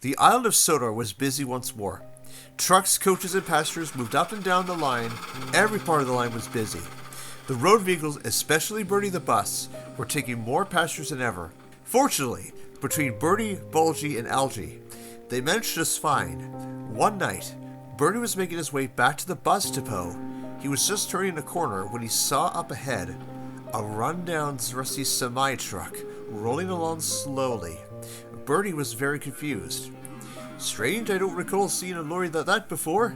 The island of Sodor was busy once more. Trucks, coaches, and passengers moved up and down the line. Every part of the line was busy. The road vehicles, especially Bertie the bus, were taking more passengers than ever. Fortunately, between Bertie, Bulgy, and Algy, they managed just fine. One night, Bertie was making his way back to the bus depot. He was just turning a corner when he saw up ahead a run-down, rusty semi-truck rolling along slowly. Bertie was very confused. Strange, I don't recall seeing a lorry like that before.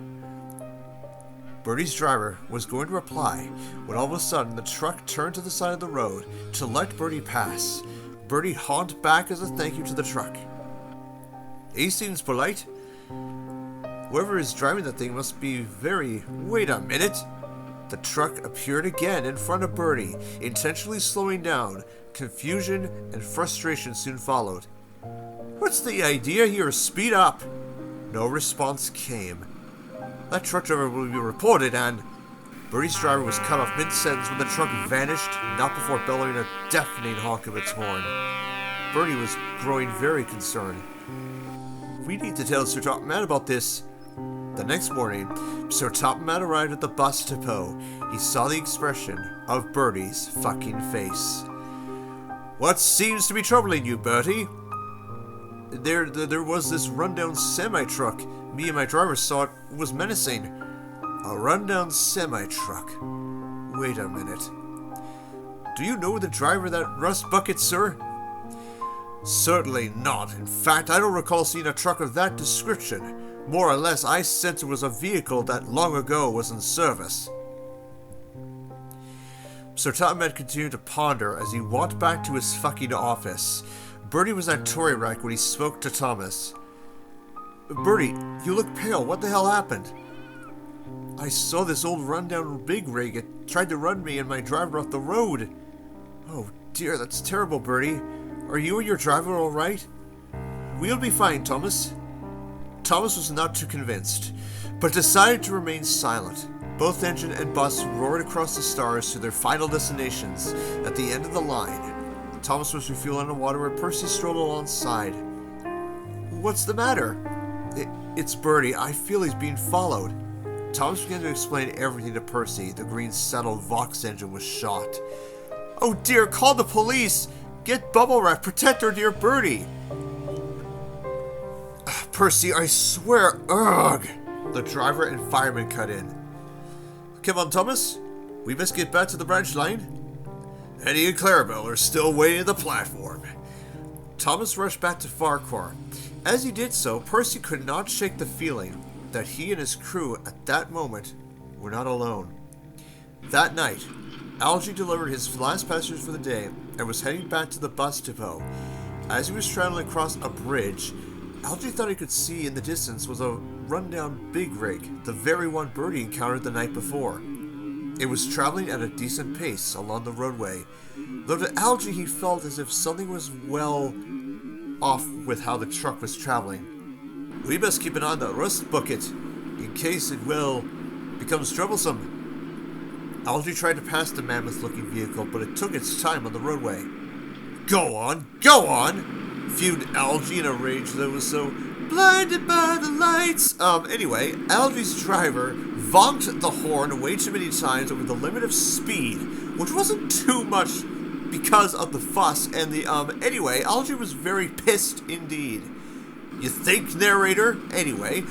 Bertie's driver was going to reply when all of a sudden the truck turned to the side of the road to let Bertie pass. Bertie honked back as a thank you to the truck. He seems polite. Whoever is driving the thing must be very... Wait a minute! The truck appeared again in front of Bertie, intentionally slowing down. Confusion and frustration soon followed. What's the idea here? Speed up! No response came. That truck driver will be reported, and... Bertie's driver was cut off mid-sentence when the truck vanished, not before bellowing a deafening honk of its horn. Bertie was growing very concerned. We need to tell Sir Topham Hatt about this. The next morning, Sir Topham Hatt arrived at the bus depot. He saw the expression of Bertie's fucking face. What seems to be troubling you, Bertie? There was this rundown semi-truck. Me and my driver saw it was menacing. A rundown semi-truck. Wait a minute. Do you know the driver of that rust bucket, sir? Certainly not. In fact, I don't recall seeing a truck of that description. More or less, I sense it was a vehicle that long ago was in service. Sir Topham Hatt continued to ponder as he walked back to his fucking office. Bertie was at Tory Rack when he spoke to Thomas. Bertie, you look pale. What the hell happened? I saw this old rundown big rig. It tried to run me and my driver off the road. Oh dear, that's terrible, Bertie. Are you and your driver alright? We'll be fine, Thomas. Thomas was not too convinced, but decided to remain silent. Both engine and bus roared across the stars to their final destinations at the end of the line. Thomas was refueling the water where Percy strolled alongside. What's the matter? It's Bertie. I feel he's being followed. Thomas began to explain everything to Percy. The green settled Vox engine was shot. Oh dear, call the police! Get bubble wrap, protect our dear Bertie! Percy, I swear, ugh! The driver and fireman cut in. Come on, Thomas. We must get back to the branch line. Eddie and Clarabelle are still waiting at the platform. Thomas rushed back to Farquhar. As he did so, Percy could not shake the feeling that he and his crew at that moment were not alone. That night, Algy delivered his last passengers for the day and was heading back to the bus depot. As he was traveling across a bridge, Algy thought he could see in the distance was a rundown big rig, the very one Bertie encountered the night before. It was traveling at a decent pace along the roadway, though to Algy he felt as if something was well off with how the truck was traveling. We must keep an eye on the rust bucket, in case it becomes troublesome. Algy tried to pass the mammoth-looking vehicle, but it took its time on the roadway. Go on, fumed Algy in a rage that was so blinded by the lights. Anyway, Algy's driver vonked the horn way too many times over the limit of speed, which wasn't too much because of the fuss and the, anyway, Algy was very pissed indeed. You think, narrator? Anyway,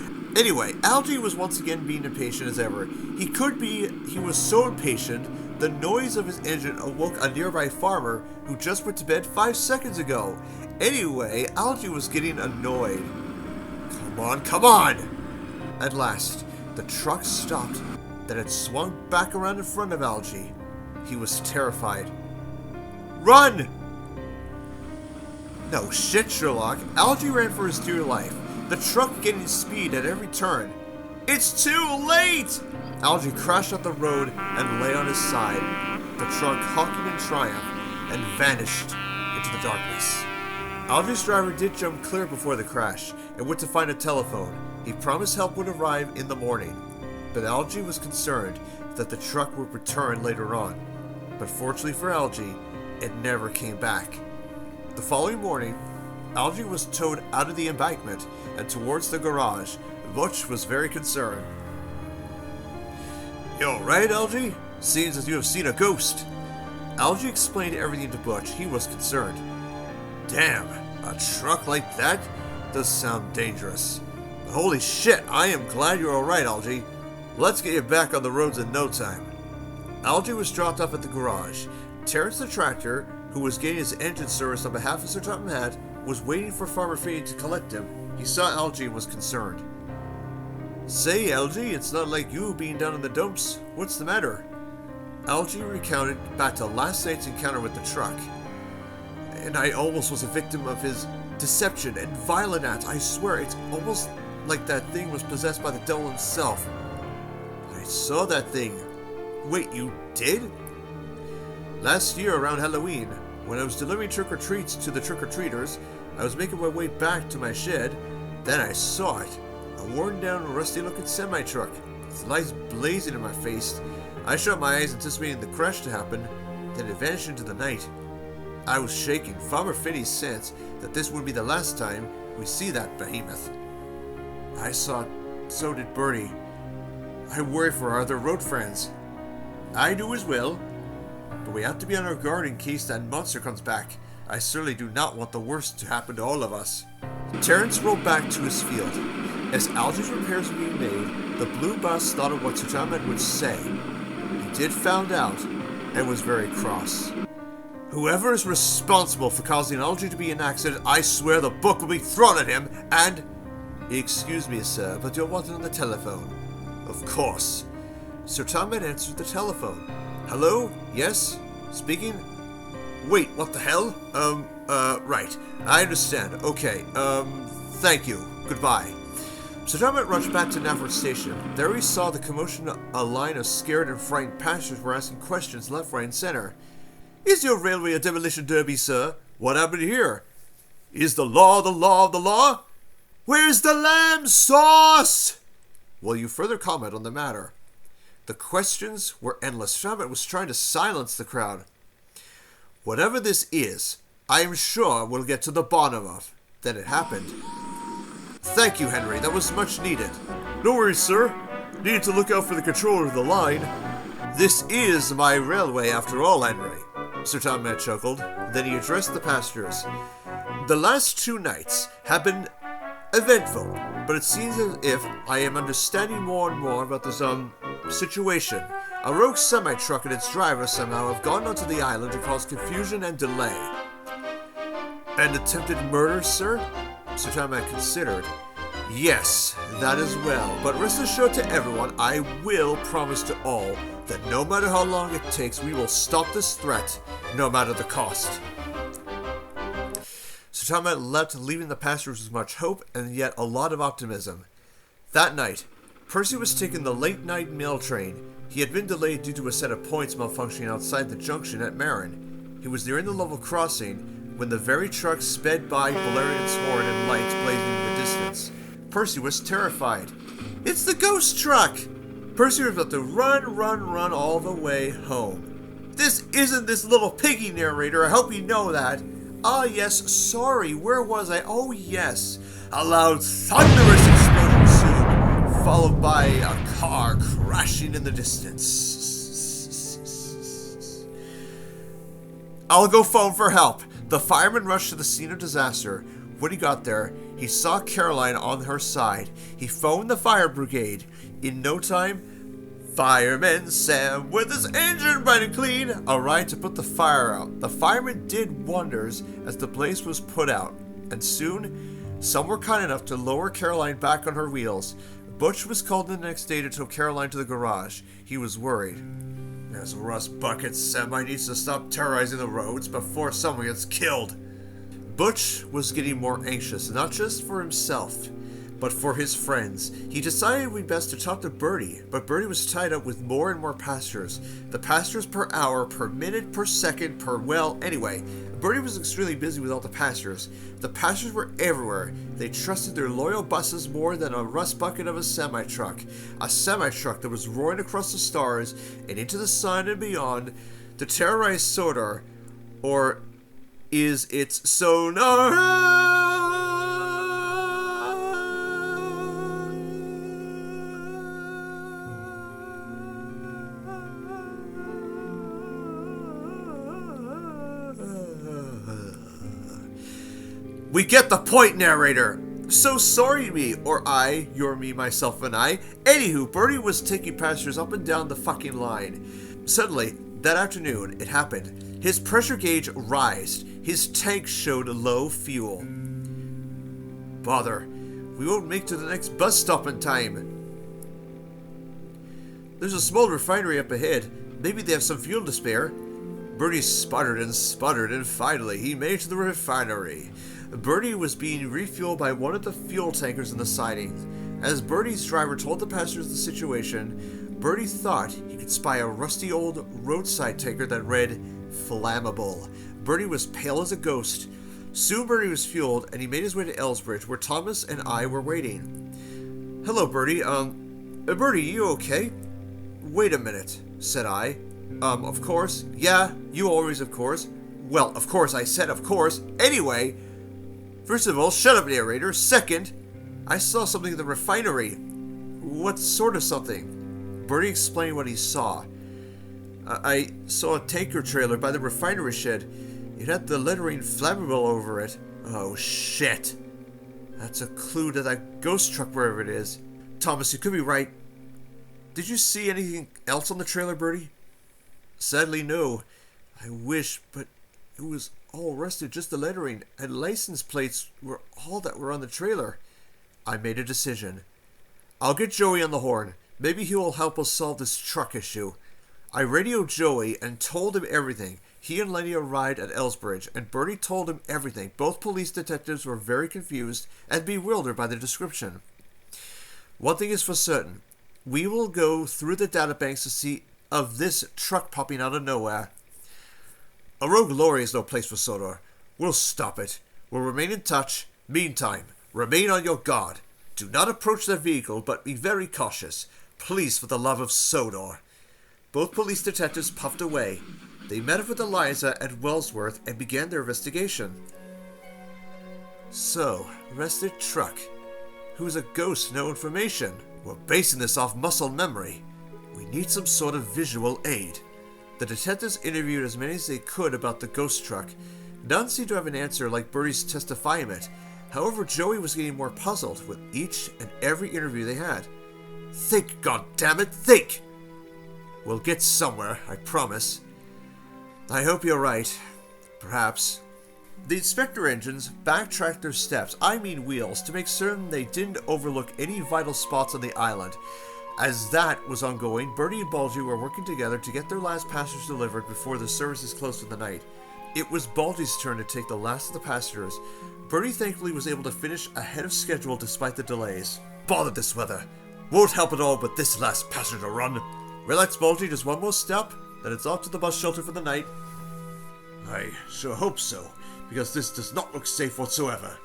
Algy was once again being impatient as ever. He was so impatient, the noise of his engine awoke a nearby farmer who just went to bed 5 seconds ago. Anyway, Algy was getting annoyed. Come on! At last, the truck stopped, then it swung back around in front of Algy. He was terrified. Run! No shit, Sherlock. Algy ran for his dear life, the truck gaining speed at every turn. It's too late! Algy crashed up the road and lay on his side, the truck honking in triumph, and vanished into the darkness. Algy's driver did jump clear before the crash and went to find a telephone. He promised help would arrive in the morning, but Algy was concerned that the truck would return later on. But fortunately for Algy, it never came back. The following morning, Algy was towed out of the embankment and towards the garage. Butch was very concerned. You alright, Algy? Seems as you have seen a ghost. Algy explained everything to Butch. He was concerned. Damn, a truck like that does sound dangerous. But holy shit, I am glad you're alright, Algy. Let's get you back on the roads in no time. Algy was dropped off at the garage. Terrence the tractor, who was getting his engine serviced on behalf of Sir Topham Hatt, was waiting for Farmer Finney to collect him. He saw Algy and was concerned. Say, Algy, it's not like you being down in the dumps. What's the matter? Algy recounted back to last night's encounter with the truck. And I almost was a victim of his deception and violent acts. I swear, it's almost like that thing was possessed by the devil himself. I saw that thing. Wait, you did? Last year around Halloween, when I was delivering trick-or-treats to the trick-or-treaters, I was making my way back to my shed. Then I saw it. A worn-down, rusty-looking semi-truck. Its lights blazing in my face. I shut my eyes anticipating the crash to happen, then it vanished into the night. I was shaking. Farmer Finney sensed that this would be the last time we see that behemoth. I saw it, so did Bertie. I worry for our other road friends. I do as well, but we have to be on our guard in case that monster comes back. I certainly do not want the worst to happen to all of us. Terrence rode back to his field. As Algy's repairs were being made, the blue bus thought of what Sir Topham would say. He did found out, and was very cross. Whoever is responsible for causing Algy to be in an accident, I swear the book will be thrown at him, and... Excuse me, sir, but you're wanted on the telephone. Of course. Sir Topham answered the telephone. Hello? Yes? Speaking? Wait, what the hell? Right. I understand. Okay, thank you. Goodbye. Sir Topham rushed back to Nafford Station. There he saw the commotion. A line of scared and frightened passengers were asking questions left, right, and center. Is your railway a demolition derby, sir? What happened here? Is the law the law of the law? Where's the lamb sauce? Will you further comment on the matter? The questions were endless. Sir Topham was trying to silence the crowd. Whatever this is, I am sure we'll get to the bottom of. Then it happened. Thank you, Henry. That was much needed. No worries, sir. Needed to look out for the controller of the line. This is my railway after all, Henry. Sir Topham chuckled. Then he addressed the passengers. The last 2 nights have been eventful, but it seems as if I am understanding more and more about this, situation. A rogue semi-truck and its driver somehow have gone onto the island to cause confusion and delay. An attempted murder, sir? Sir Topham considered. Yes, that as well. But rest assured to everyone, I will promise to all that no matter how long it takes, we will stop this threat, no matter the cost. Sir Topham left, leaving the passengers with much hope and yet a lot of optimism. That night, Percy was taking the late-night mail train. He had been delayed due to a set of points malfunctioning outside the junction at Marin. He was nearing the level crossing when the very truck sped by, blaring its horn and lights blazing in the distance. Percy was terrified. It's the ghost truck! Percy was about to run all the way home. This isn't this little piggy narrator, I hope you know that. Ah yes, sorry, where was I? Oh yes. A loud thunderous explosion soon, followed by a car crashing in the distance. I'll go phone for help. The fireman rushed to the scene of disaster. When he got there, he saw Caroline on her side. He phoned the fire brigade. In no time, Fireman Sam with his engine bright and clean arrived to put the fire out. The fireman did wonders as the blaze was put out, and soon, some were kind enough to lower Caroline back on her wheels. Butch was called the next day to tow Caroline to the garage. He was worried. There's a rust bucket. Semi needs to stop terrorizing the roads before someone gets killed. Butch was getting more anxious, not just for himself, but for his friends. He decided it would be best to talk to Bertie, but Bertie was tied up with more and more passengers. The passengers per hour, per minute, per second, anyway, Bertie was extremely busy with all the passengers. The passengers were everywhere. They trusted their loyal buses more than a rust bucket of a semi-truck. A semi-truck that was roaring across the stars and into the sun and beyond to terrorize Sodor, or is it Sonar? We get the point, narrator. So sorry me, or I, your me, myself, and I. Anywho, Bertie was taking passengers up and down the fucking line. Suddenly, that afternoon, it happened. His pressure gauge rised. His tank showed low fuel. Bother. We won't make to the next bus stop in time. There's a small refinery up ahead. Maybe they have some fuel to spare. Bertie sputtered, and finally he made it to the refinery. Bertie was being refueled by one of the fuel tankers in the siding. As Bertie's driver told the passengers the situation, Bertie thought he could spy a rusty old roadside tanker that read, "Flammable." Bertie was pale as a ghost. Soon Bertie was fueled, and he made his way to Elsbridge, where Thomas and I were waiting. "Hello, Bertie. Bertie, you okay?" "Wait a minute," said I. Of course. Yeah, you always, of course." "Well, of course, I said of course. Anyway, first of all, shut up, narrator. Second, I saw something in the refinery." "What sort of something?" Bertie explained what he saw. I saw a tanker trailer by the refinery shed. It had the lettering flammable over it." "Oh, shit. That's a clue to that ghost truck wherever it is." "Thomas, you could be right. Did you see anything else on the trailer, Bertie?" "Sadly, no. I wish, but it was all rusted, just the lettering, and license plates were all that were on the trailer." I made a decision. "I'll get Joey on the horn. Maybe he will help us solve this truck issue." I radioed Joey and told him everything. He and Lenny arrived at Elsbridge, and Bertie told him everything. Both police detectives were very confused and bewildered by the description. "One thing is for certain. We will go through the databanks to see of this truck popping out of nowhere. A rogue lorry is no place for Sodor. We'll stop it. We'll remain in touch. Meantime, remain on your guard. Do not approach the vehicle, but be very cautious. Please, for the love of Sodor." Both police detectives puffed away. They met up with Eliza at Wellsworth and began their investigation. "So, arrested truck. Who's a ghost? No information. We're basing this off muscle memory. We need some sort of visual aid." The detectives interviewed as many as they could about the ghost truck. None seemed to have an answer like Bertie's testifyment. However, Joey was getting more puzzled with each and every interview they had. "Think, goddammit, think! We'll get somewhere, I promise." "I hope you're right. Perhaps." The inspector engines backtracked their steps, I mean wheels, to make certain they didn't overlook any vital spots on the island. As that was ongoing, Bertie and Bulgy were working together to get their last passengers delivered before the services closed for the night. It was Bulgy's turn to take the last of the passengers. Bertie thankfully was able to finish ahead of schedule despite the delays. "Bother this weather. Won't help at all with this last passenger run." "Relax, Bulgy, just one more step, then it's off to the bus shelter for the night." "I sure hope so, because this does not look safe whatsoever."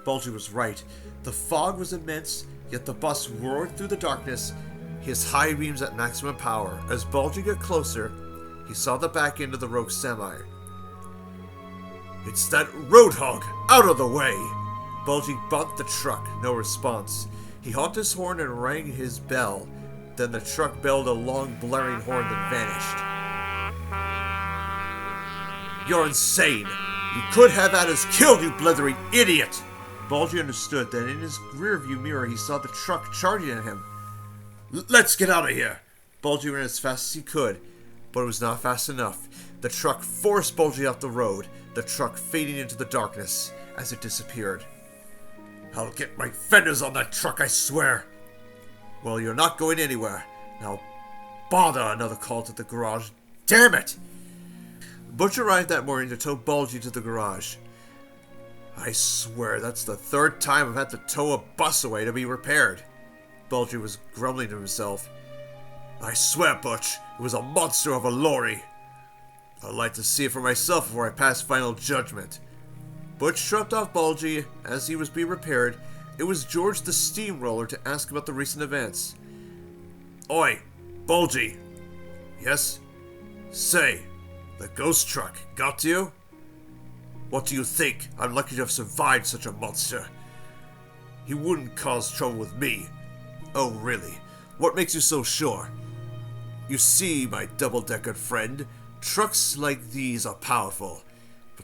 Bulgy was right. The fog was immense, yet the bus roared through the darkness, his high beams at maximum power. As Bulgy got closer, he saw the back end of the rogue semi. "It's that roadhog! Out of the way!" Bulgy bumped the truck, no response. He honked his horn and rang his bell. Then the truck bellowed a long, blaring horn that vanished. "You're insane! You could have had us killed, you blithering idiot!" Bulgy understood that in his rearview mirror he saw the truck charging at him. "Let's get out of here!" Bulgy ran as fast as he could, but it was not fast enough. The truck forced Bulgy off the road, the truck fading into the darkness as it disappeared. "I'll get my fenders on that truck, I swear!" "Well, you're not going anywhere. Now, bother!" Another call to the garage. "Damn it!" Butch arrived that morning to tow Bulgy to the garage. "I swear that's the third time I've had to tow a bus away to be repaired." Bulgy was grumbling to himself. "I swear, Butch, it was a monster of a lorry. I'd like to see it for myself before I pass final judgment." Butch dropped off Bulgy as he was being repaired. It was George the steamroller to ask about the recent events. "Oi, Bulgy." "Yes?" "Say, the ghost truck got to you?" "What do you think? I'm lucky to have survived such a monster." "He wouldn't cause trouble with me." "Oh, really? What makes you so sure?" "You see, my double-decker friend, trucks like these are powerful, but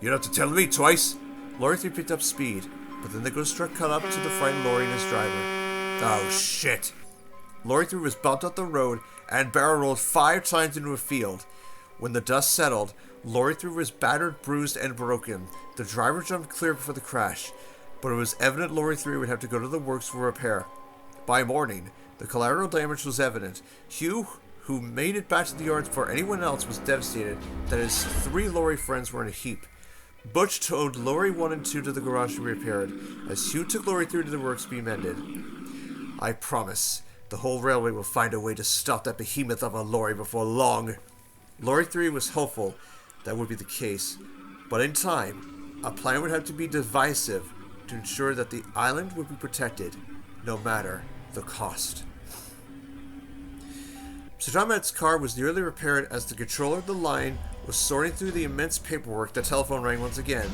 You don't have to tell me twice. Lorry 3 picked up speed, but then the ghost truck caught up to the frightened lorry and his driver. Oh shit. Lorry 3 was bumped off the road and barrel rolled 5 times into a field. When the dust settled, Lorry 3 was battered, bruised, and broken. The driver jumped clear before the crash, but it was evident Lorry 3 would have to go to the works for repair. By morning, the collateral damage was evident. Hugh, who made it back to the yards before anyone else, was devastated that his 3 lorry friends were in a heap. Butch towed Lorry 1 and 2 to the garage to be repaired, as Hugh took Lorry 3 to the works to be mended. I promise, the whole railway will find a way to stop that behemoth of a lorry before long. Lorry 3 was hopeful that would be the case, but in time, a plan would have to be divisive to ensure that the island would be protected, no matter the cost. Topham Hatt's car was nearly repaired as the controller of the line was sorting through the immense paperwork. The telephone rang once again.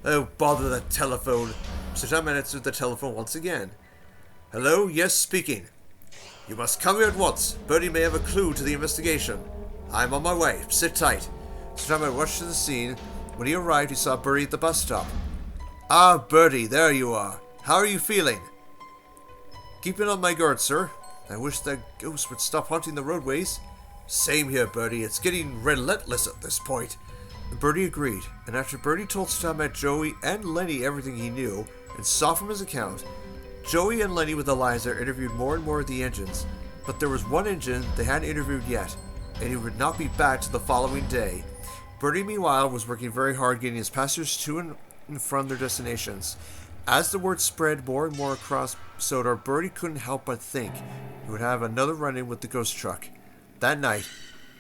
Oh, bother the telephone. Topham Hatt answered the telephone once again. Hello? Yes, speaking. You must come here at once. Bertie may have a clue to the investigation. I'm on my way. Sit tight. Topham Hatt rushed to the scene. When he arrived, he saw Bertie at the bus stop. Ah, Bertie, there you are. How are you feeling? Keeping on my guard, sir. I wish that ghost would stop haunting the roadways. Same here, Bertie. It's getting relentless at this point. Bertie agreed, and after Bertie told Topham Hatt, Joey, and Lenny everything he knew, and saw from his account, Joey and Lenny with Eliza interviewed more and more of the engines, but there was one engine they hadn't interviewed yet, and he would not be back till the following day. Bertie, meanwhile, was working very hard getting his passengers to and from their destinations. As the word spread more and more across Sodor, Bertie couldn't help but think he would have another run-in with the ghost truck. That night,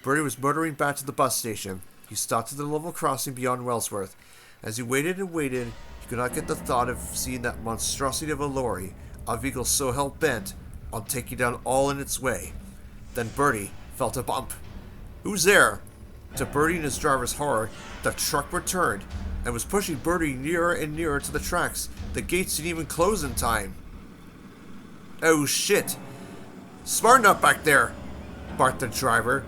Bertie was motoring back to the bus station. He stopped at the level crossing beyond Wellsworth. As he waited and waited, he could not get the thought of seeing that monstrosity of a lorry, a vehicle so hell-bent on taking down all in its way. Then Bertie felt a bump. Who's there? To Bertie and his driver's horror, the truck returned and was pushing Bertie nearer and nearer to the tracks. The gates didn't even close in time. Oh shit! Smarten up back there! Barked the driver.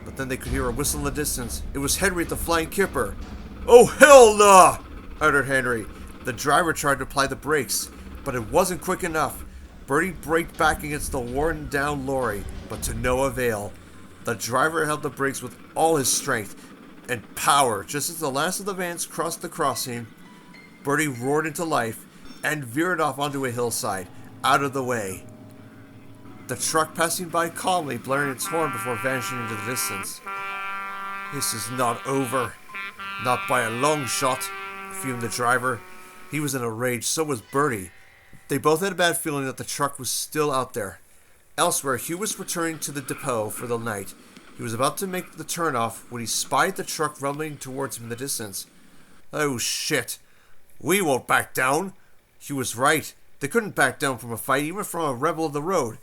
But then they could hear a whistle in the distance. It was Henry at the Flying Kipper. Oh hell nah! Uttered Henry. The driver tried to apply the brakes, but it wasn't quick enough. Bertie braked back against the worn down lorry, but to no avail. The driver held the brakes with all his strength and power. Just as the last of the vans crossed the crossing, Bertie roared into life and veered off onto a hillside, out of the way. The truck passing by calmly, blaring its horn before vanishing into the distance. This is not over. Not by a long shot, fumed the driver. He was in a rage, so was Bertie. They both had a bad feeling that the truck was still out there. Elsewhere, Hugh was returning to the depot for the night. He was about to make the turnoff when he spied the truck rumbling towards him in the distance. Oh shit. We won't back down. Hugh was right. They couldn't back down from a fight, even from a rebel of the road.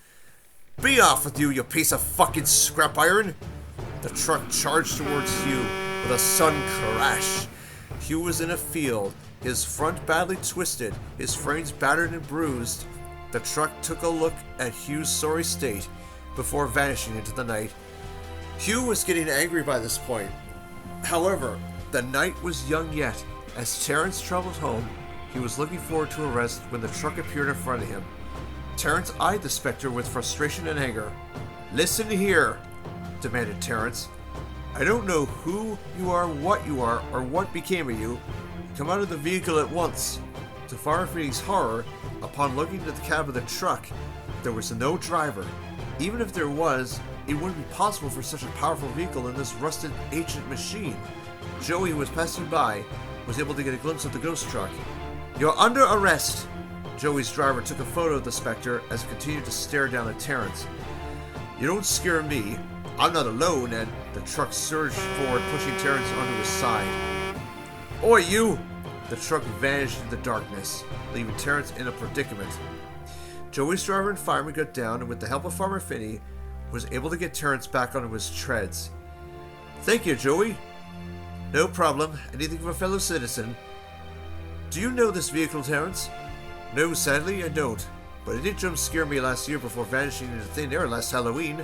Be off with you, you piece of fucking scrap iron! The truck charged towards Hugh with a sudden crash. Hugh was in a field, his front badly twisted, his frames battered and bruised. The truck took a look at Hugh's sorry state before vanishing into the night. Hugh was getting angry by this point. However, the night was young yet. As Terrence traveled home, he was looking forward to a rest when the truck appeared in front of him. Terrence eyed the specter with frustration and anger. Listen here, demanded Terrence. I don't know who you are, or what became of you. Come out of the vehicle at once. To Firefly's horror, upon looking into the cab of the truck, there was no driver. Even if there was, it wouldn't be possible for such a powerful vehicle in this rusted ancient machine. Joey, who was passing by, was able to get a glimpse of the ghost truck. You're under arrest! Joey's driver took a photo of the specter as he continued to stare down at Terrence. You don't scare me. I'm not alone, and the truck surged forward, pushing Terrence onto his side. Oi, you! The truck vanished in the darkness, leaving Terrence in a predicament. Joey's driver and fireman got down, and with the help of Farmer Finney, was able to get Terrence back onto his treads. Thank you, Joey. No problem. Anything for a fellow citizen. Do you know this vehicle, Terrence? No, sadly, I don't. But it did jump scare me last year before vanishing into thin air last Halloween.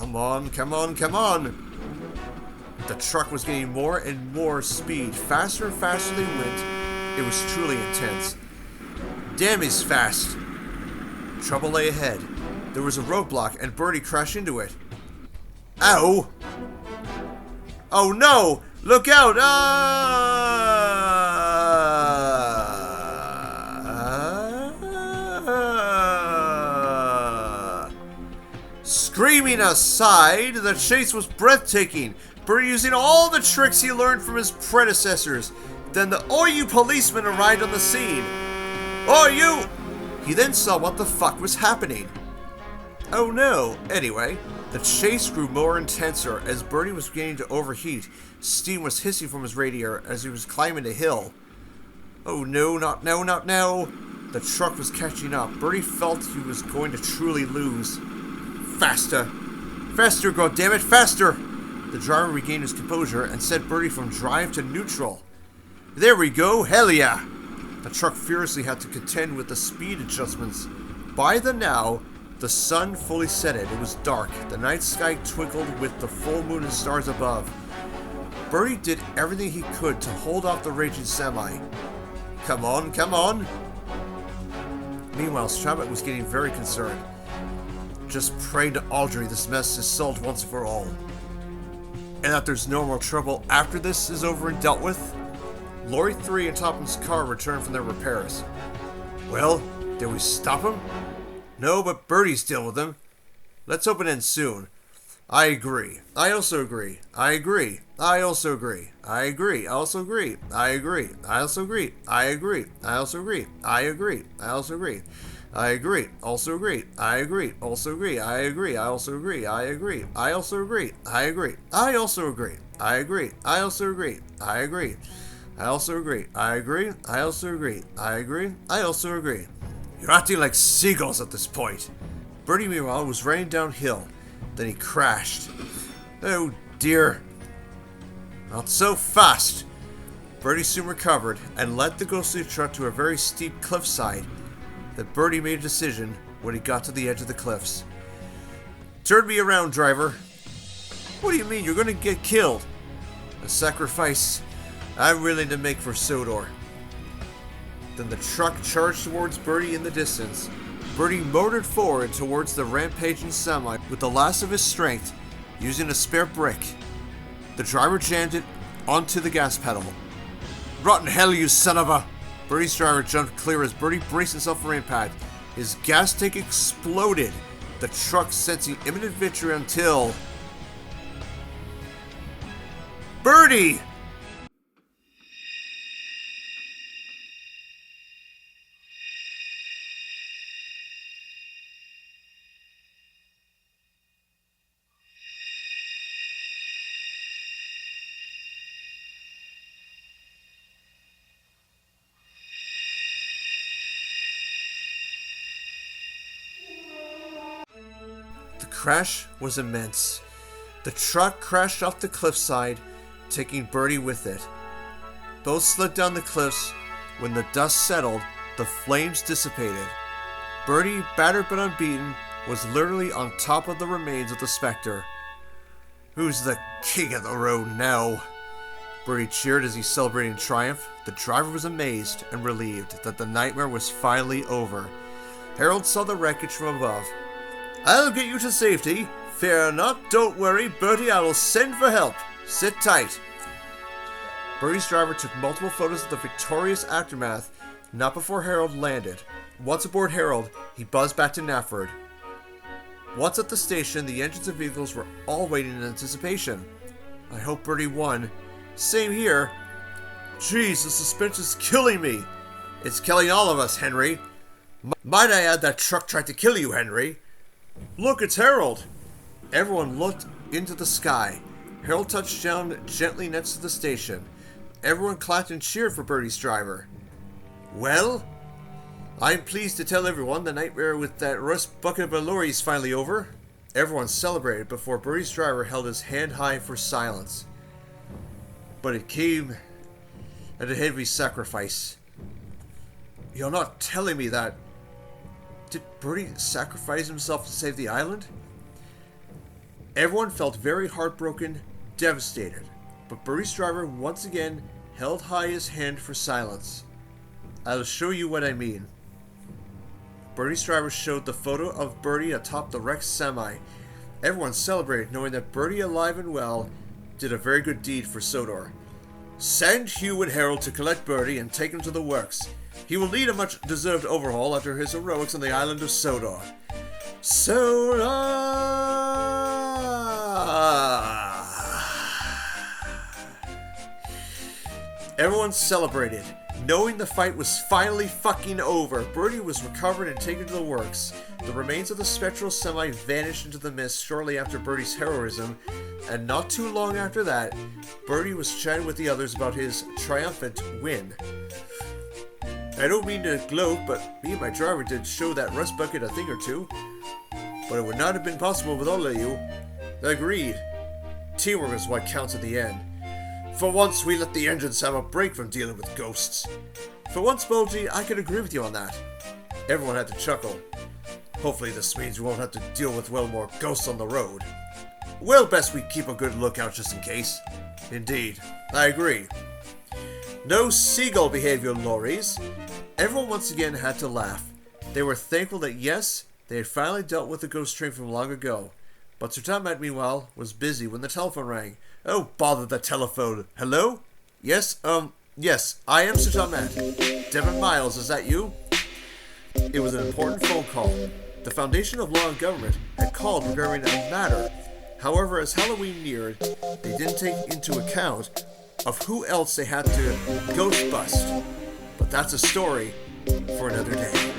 Come on, come on, come on! The truck was gaining more and more speed. Faster and faster they went. It was truly intense. Damn, he's fast! Trouble lay ahead. There was a roadblock and Bertie crashed into it. Ow! Oh no! Look out! Screaming aside, the chase was breathtaking. Bertie using all the tricks he learned from his predecessors. Then the "Oi, policeman" arrived on the scene. "Oi, you!" He then saw what the fuck was happening. Oh no. Anyway, the chase grew more intenser as Bertie was beginning to overheat. Steam was hissing from his radiator as he was climbing a hill. Oh no, not now, not now. The truck was catching up. Bertie felt he was going to truly lose. Faster! Faster, goddammit, faster! The driver regained his composure and set Bertie from drive to neutral. There we go, hell yeah! The truck furiously had to contend with the speed adjustments. By the now, the sun fully set it. It was dark. The night sky twinkled with the full moon and stars above. Bertie did everything he could to hold off the raging semi. Come on, come on! Meanwhile, Strabot was getting very concerned. Just pray to Algy this mess is solved once for all. And that there's no more trouble after this is over and dealt with. Lorry 3 and Topham's car returned from their repairs. Well, did we stop him? No, but Bertie's still with him. Let's hope it ends soon. I agree. I also agree. I agree. I also agree. I agree. I also agree. I agree. I also agree. I agree. I also agree. I agree. I also agree. I agree. Also agree. I agree. Also agree. I agree. I also agree. I agree. I also agree. I agree. I also agree. I agree. I also agree. I agree. I also agree. I agree. I also agree. I agree. I also agree. You're acting like seagulls at this point. Bertie, meanwhile, was running downhill. Then he crashed. Oh dear. Not so fast. Bertie soon recovered and led the ghostly truck to a very steep cliffside. Then Bertie made a decision when he got to the edge of the cliffs. Turn me around, driver. What do you mean? You're going to get killed. A sacrifice I'm willing to make for Sodor. Then the truck charged towards Bertie in the distance. Bertie motored forward towards the rampaging semi with the last of his strength, using a spare brake. The driver jammed it onto the gas pedal. Rotten hell, you son of a... Bertie's driver jumped clear as Bertie braced himself for impact. His gas tank exploded, the truck sensing imminent victory until... Bertie! The crash was immense. The truck crashed off the cliffside, taking Bertie with it. Both slid down the cliffs. When the dust settled, the flames dissipated. Bertie, battered but unbeaten, was literally on top of the remains of the Spectre. Who's the king of the road now? Bertie cheered as he celebrated in triumph. The driver was amazed and relieved that the nightmare was finally over. Harold saw the wreckage from above. I'll get you to safety. Fear not, don't worry, Bertie, I will send for help. Sit tight. Bertie's driver took multiple photos of the victorious aftermath, not before Harold landed. Once aboard Harold, he buzzed back to Nafford. Once at the station, the engines and vehicles were all waiting in anticipation. I hope Bertie won. Same here. Jeez, the suspense is killing me. It's killing all of us, Henry. Might I add that truck tried to kill you, Henry? Look, it's Harold. Everyone looked into the sky. Harold touched down gently next to the station. Everyone clapped and cheered for Bertie's driver. Well, I'm pleased to tell everyone the nightmare with that rust bucket of a lorry is finally over. Everyone celebrated before Bertie's driver held his hand high for silence. But it came at a heavy sacrifice. You're not telling me that... Did Bertie sacrifice himself to save the island? Everyone felt very heartbroken, devastated, but Bertie's driver once again held high his hand for silence. I'll show you what I mean. Bertie's driver showed the photo of Bertie atop the wrecked semi. Everyone celebrated, knowing that Bertie, alive and well, did a very good deed for Sodor. Send Hugh and Harold to collect Bertie and take him to the works. He will need a much-deserved overhaul after his heroics on the island of Sodor. Everyone celebrated, knowing the fight was finally fucking over. Bertie was recovered and taken to the works. The remains of the spectral semi vanished into the mist shortly after Bertie's heroism, and not too long after that, Bertie was chatting with the others about his triumphant win. I don't mean to gloat, but me and my driver did show that rust bucket a thing or two. But it would not have been possible with all of you. Agreed. Teamwork is what counts at the end. For once, we let the engines have a break from dealing with ghosts. For once, Bulgy, I can agree with you on that. Everyone had to chuckle. Hopefully this means we won't have to deal with well more ghosts on the road. Well, best we keep a good lookout just in case. Indeed, I agree. No seagull behavior, lorries. Everyone once again had to laugh. They were thankful that yes, they had finally dealt with the ghost train from long ago. But Sir Topham Hatt, meanwhile, was busy when the telephone rang. Oh, bother the telephone. Hello? Yes, yes, I am Sir Topham Hatt. Devon Miles, is that you? It was an important phone call. The Foundation of Law and Government had called regarding a matter. However, as Halloween neared, they didn't take into account of who else they had to ghost bust. But that's a story for another day.